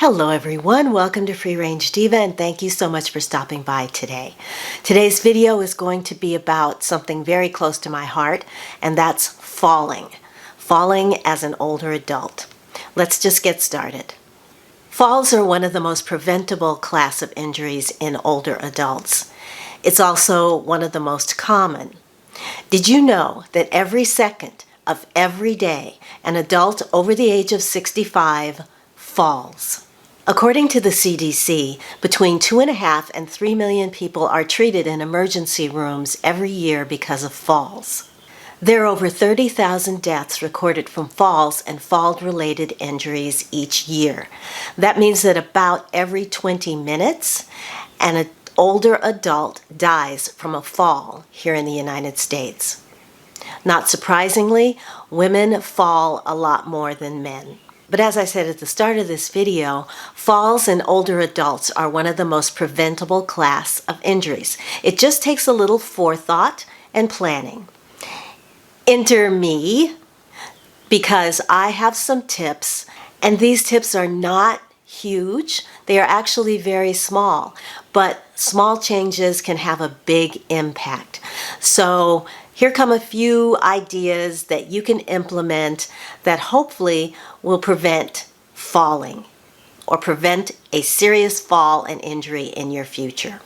Hello everyone, welcome to Free Range Diva and thank you so much for stopping by today. Today's video is going to be about something very close to my heart, and that's falling. Falling as an older adult. Let's just get started. Falls are one of the most preventable class of injuries in older adults. It's also one of the most common. Did you know that every second of every day, an adult over the age of 65 falls? According to the CDC, between 2.5 and 3 million people are treated in emergency rooms every year because of falls. There are over 30,000 deaths recorded from falls and fall-related injuries each year. That means that about every 20 minutes, an older adult dies from a fall here in the United States. Not surprisingly, women fall a lot more than men. But as I said at the start of this video, falls in older adults are one of the most preventable class of injuries. It just takes a little forethought and planning. Enter me, because I have some tips, and these tips are not huge. They are actually very small, but small changes can have a big impact. So here come a few ideas that you can implement that hopefully will prevent falling or prevent a serious fall and injury in your future.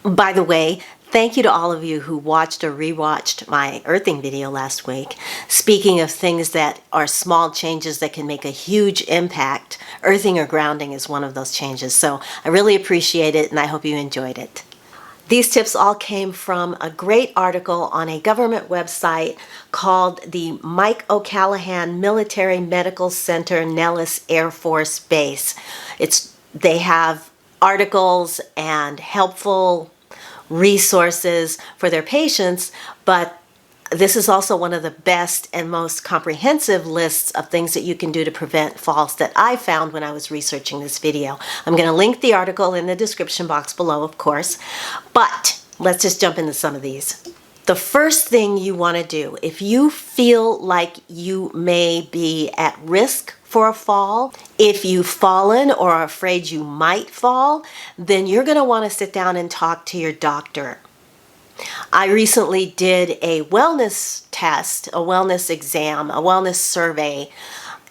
By the way, thank you to all of you who watched or rewatched my earthing video last week. Speaking of things that are small changes that can make a huge impact, earthing or grounding is one of those changes. So I really appreciate it and I hope you enjoyed it. These tips all came from a great article on a government website called the Mike O'Callaghan Military Medical Center, Nellis Air Force Base. They have articles and helpful resources for their patients, but this is also one of the best and most comprehensive lists of things that you can do to prevent falls that I found when I was researching this video. I'm going to link the article in the description box below, of course, but let's just jump into some of these. The first thing you want to do, if you feel like you may be at risk for a fall, if you've fallen or are afraid you might fall, then you're going to want to sit down and talk to your doctor. I recently did a wellness test, a wellness exam, a wellness survey,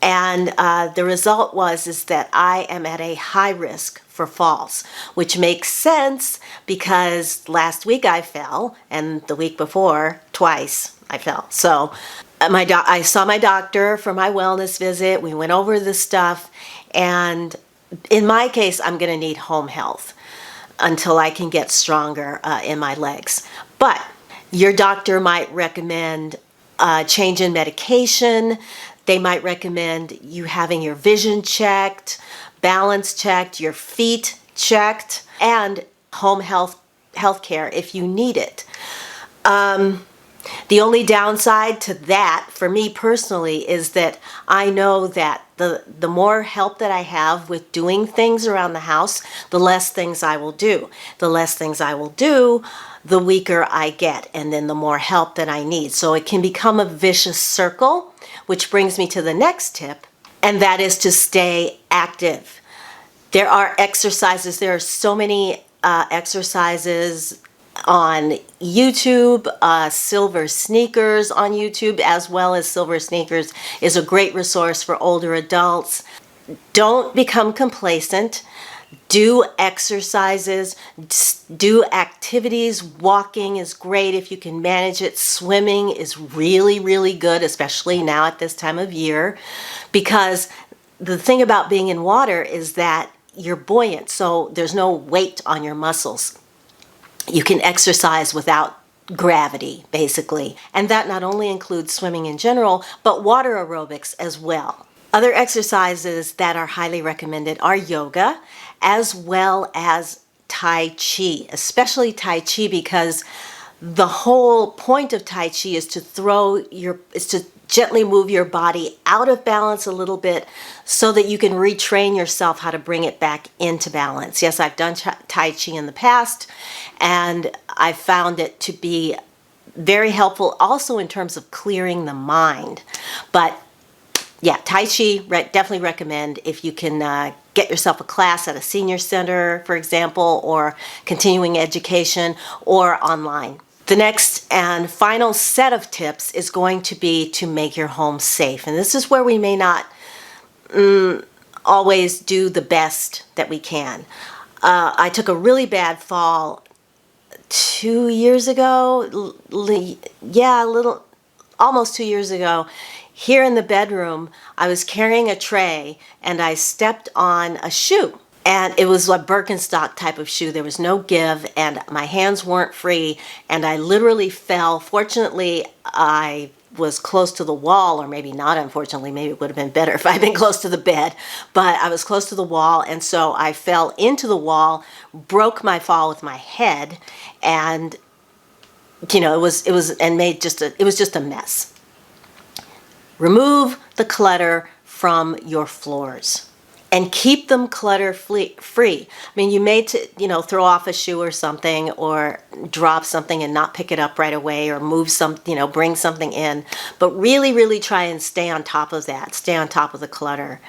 and the result is that I am at a high risk for falls, which makes sense because last week I fell, and the week before, twice I fell. So I saw my doctor for my wellness visit. We went over this stuff, and in my case, I'm going to need home health until I can get stronger in my legs. But your doctor might recommend a change in medication. They might recommend you having your vision checked, balance checked, your feet checked, and home health care if you need it. The only downside to that, for me personally, is that I know that the more help that I have with doing things around the house, the less things I will do. The less things I will do, the weaker I get, and then the more help that I need. So it can become a vicious circle, which brings me to the next tip, and that is to stay active. There are exercises. There are so many exercises on YouTube. Silver Sneakers on YouTube, as well as Silver Sneakers, is a great resource for older adults. Don't become complacent. Do exercises, do activities. Walking is great if you can manage it. Swimming is really, really good, especially now at this time of year, because the thing about being in water is that you're buoyant, so there's no weight on your muscles. You can exercise without gravity, basically. And that not only includes swimming in general, but water aerobics as well. Other exercises that are highly recommended are yoga, as well as Tai Chi, especially Tai Chi, because the whole point of Tai Chi is to gently move your body out of balance a little bit so that you can retrain yourself how to bring it back into balance. Yes, I've done Tai Chi in the past, and I found it to be very helpful also in terms of clearing the mind. But yeah, Tai Chi, definitely recommend if you can get yourself a class at a senior center, for example, or continuing education, or online. The next and final set of tips is going to be to make your home safe. And this is where we may not always do the best that we can. I took a really bad fall 2 years ago. Yeah, a little, almost 2 years ago. Here in the bedroom, I was carrying a tray and I stepped on a shoe. And it was a Birkenstock type of shoe. There was no give and my hands weren't free and I literally fell. Fortunately, I was close to the wall, or maybe not, unfortunately. Maybe it would have been better if I'd been close to the bed. But I was close to the wall, and so I fell into the wall, broke my fall with my head, and it was it was just a mess. Remove the clutter from your floors and keep them clutter free. I mean, you may throw off a shoe or something, or drop something and not pick it up right away, or move bring something in, but really, really try and stay on top of that. Stay on top of the clutter,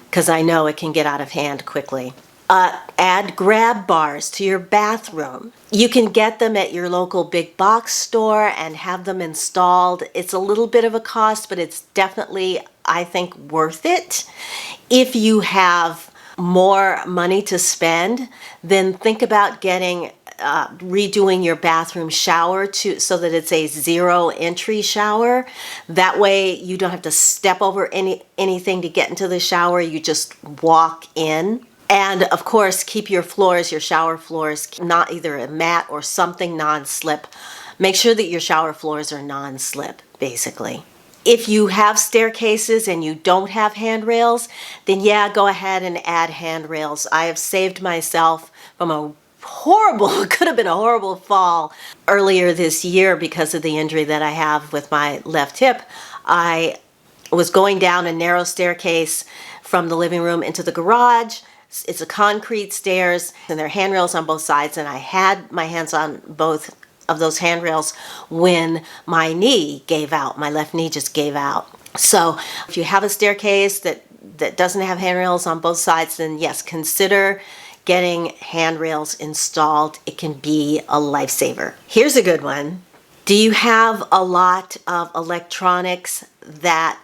because I know it can get out of hand quickly. Add grab bars to your bathroom. You can get them at your local big box store and have them installed. It's a little bit of a cost, but it's definitely, I think, worth it. If you have more money to spend, then think about redoing your bathroom shower so that it's a zero entry shower. That way you don't have to step over anything to get into the shower. You just walk in. And of course, keep your floors, your shower floors, not either a mat or something non-slip. Make sure that your shower floors are non-slip, basically. If you have staircases and you don't have handrails, then yeah, go ahead and add handrails. I have saved myself from it could have been a horrible fall earlier this year because of the injury that I have with my left hip. I was going down a narrow staircase from the living room into the garage. It's a concrete stairs and there are handrails on both sides, and I had my hands on both of those handrails when my knee gave out. My left knee just gave out. So if you have a staircase that doesn't have handrails on both sides, then yes, consider getting handrails installed. It can be a lifesaver. Here's a good one. Do you have a lot of electronics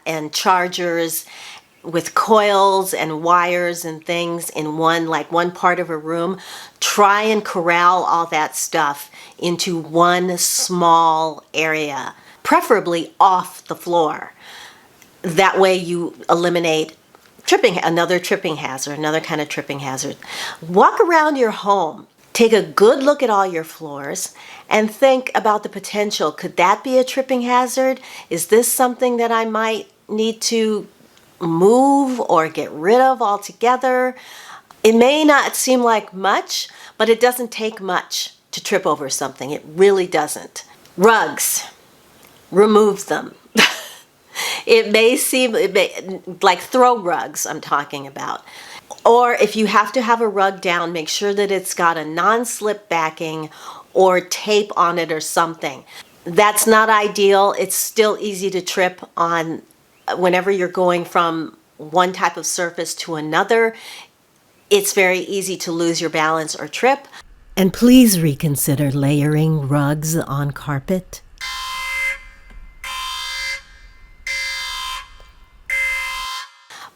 and chargers with coils and wires and things in one part of a room? Try and corral all that stuff into one small area, preferably off the floor. That way you eliminate another kind of tripping hazard. Walk around your home. Take a good look at all your floors and think about the potential. Could that be a tripping hazard? Is this something that I might need to move or get rid of altogether? It may not seem like much, but it doesn't take much to trip over something. It really doesn't. Rugs, remove them. It may seem like throw rugs I'm talking about. Or if you have to have a rug down, make sure that it's got a non-slip backing or tape on it or something. That's not ideal. It's still easy to trip on whenever you're going from one type of surface to another. It's very easy to lose your balance or trip. And please reconsider layering rugs on carpet.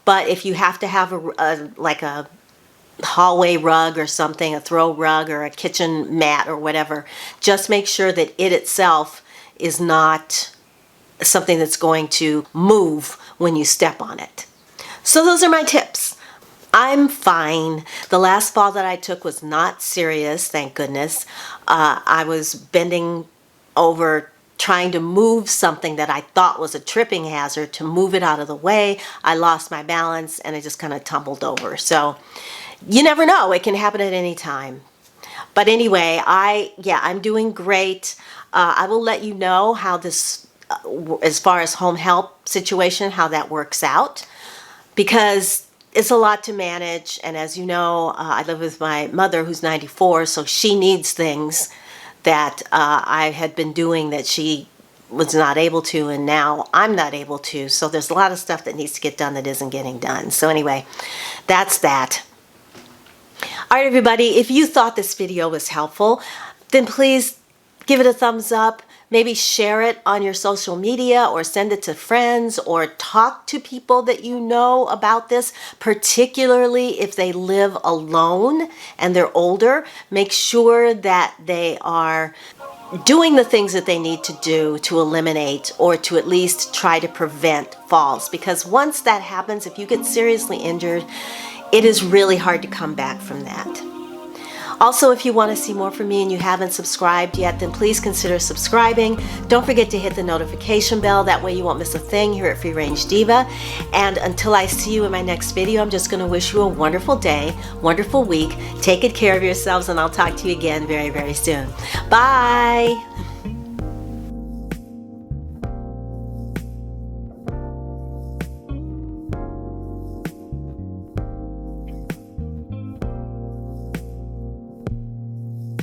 But if you have to have a hallway rug or something, a throw rug or a kitchen mat or whatever, just make sure that it itself is not something that's going to move when you step on it. So those are my tips. I'm fine. The last fall that I took was not serious, thank goodness. I was bending over trying to move something that I thought was a tripping hazard, to move it out of the way. I lost my balance and I just kind of tumbled over. So you never know, it can happen at any time. But anyway, I'm doing great. I will let you know how this, as far as home help situation, how that works out, because it's a lot to manage. And as you know, I live with my mother who's 94, so she needs things that I had been doing that she was not able to, and now I'm not able to. So there's a lot of stuff that needs to get done that isn't getting done. So anyway, that's that. All right, everybody, if you thought this video was helpful, then please give it a thumbs up. Maybe share it on your social media or send it to friends or talk to people that you know about this, particularly if they live alone and they're older. Make sure that they are doing the things that they need to do to eliminate or to at least try to prevent falls. Because once that happens, if you get seriously injured, it is really hard to come back from that. Also, if you want to see more from me and you haven't subscribed yet, then please consider subscribing. Don't forget to hit the notification bell. That way you won't miss a thing here at Free Range Diva. And until I see you in my next video, I'm just going to wish you a wonderful day, wonderful week. Take good care of yourselves, and I'll talk to you again very, very soon. Bye.